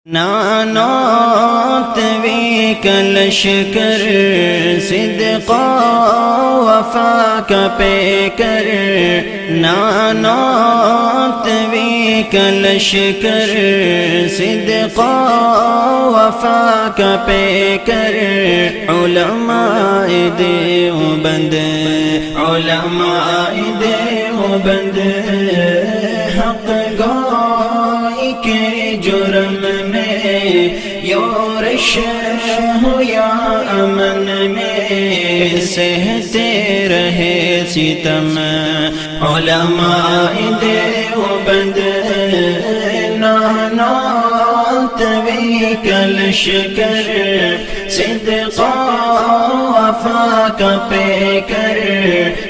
نانوت وی کلشکر صدق وفا کا پیکر نانوت وی کلشکر صدق وفا کا پیکر علماء دیوبند علماء دیوبند حق گوئی کے جرم یورش ہو یا امن میں سہتے رہے ستم علماء دیوبند نانوت وی کلشکر صدق وفا کا پیکر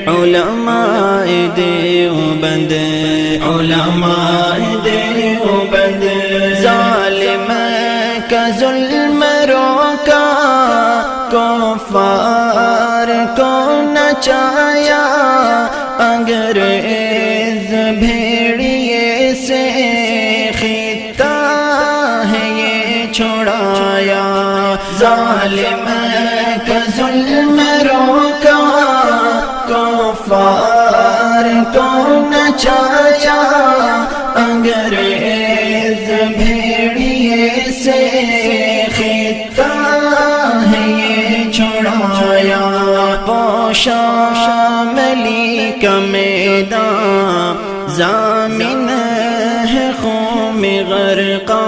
علماء دیوبند علماء دیوبند ظالم کا ظلم روکا کفار کو نچایا انگریز بھیڑیے سے خطہ ہے یہ چھڑایا ظالم کا ظلم روکا کفار کو نچایا انگریز بھیڑیے سے خطہ ہے یہ چھڑایا پوشا شاملی کا میدان ضامن ہے خون غرقا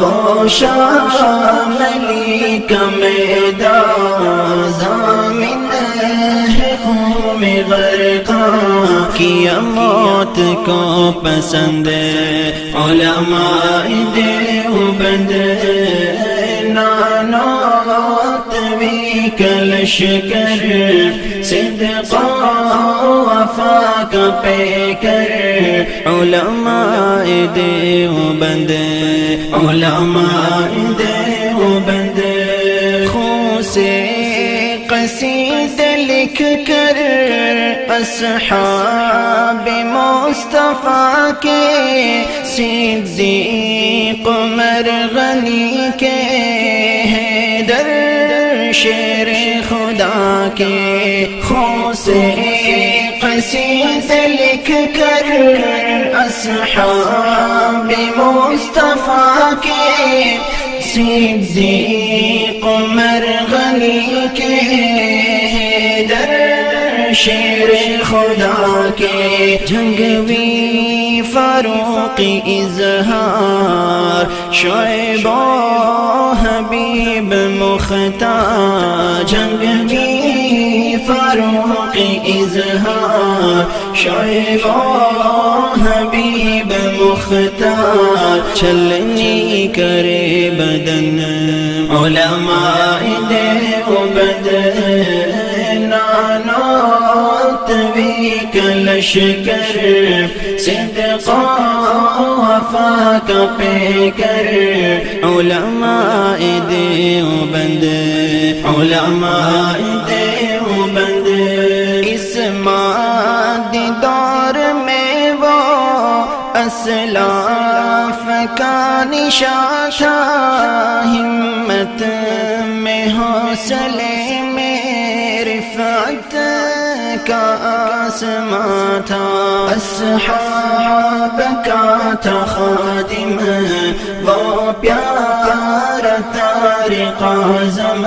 پوشا شاملی کا میدان ضامن ہے خون غرقا کیا موت کو پسند علماء دیوبند نانوت وی کلشکر صدق وفا کا پیکر علماء دیوبند علماء دیوبند خون سے قصیدے لکھ کر اصحاب مصطفیٰ کے صدیق عمر غنی کے حیدر شیر خدا کے خون سے قصیدے لکھ کر اصحاب مصطفیٰ کے صدیق عمر غنی کے حیدر شیر خدا کے جنگوی فاروق اظہار شعیب و حبیب مختار جنگوی فاروق اظہار شعیب و حبیب مختار چلنی کرے بدن علماء دیوبند نانوت وی کلشکر صدق وفا کا پیکر علماء دیوبند علماء دیوبند اس مادی دور میں وہ اسلاف کا نشان تھا ہمت میں حوصلے میں رفعت کا آسماں تھا اصحاب کا تھا خادم وہ پیارا طارق اعظم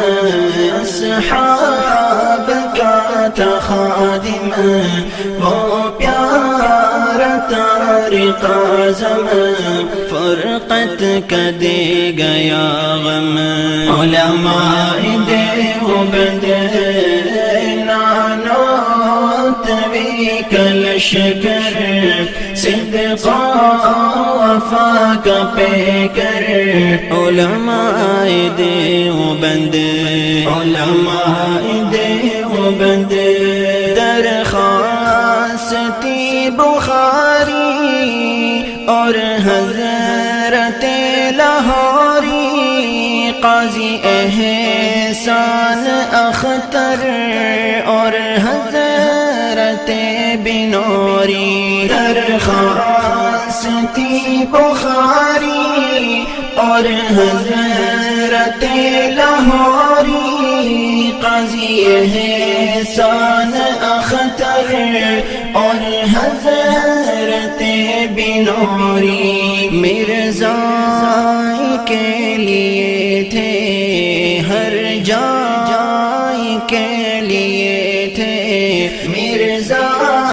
اصحاب کا تھا خادم وہ پیارا طارق اعظم فرقت کا دے گیا غم علماء دیوبند نانوت وی کلشکر صدق وفا کا پیکر علماء دیوبند علماء دیوبند درخواست بخاری اور حضرت لاہوری قاضی احسان اختر اور حضرت بنوری درخواست بخاری اور حضرت لاہوری قاضی احسان اختر اور حضرت بنوری مرزا کے لیے تھے ہر جائے کے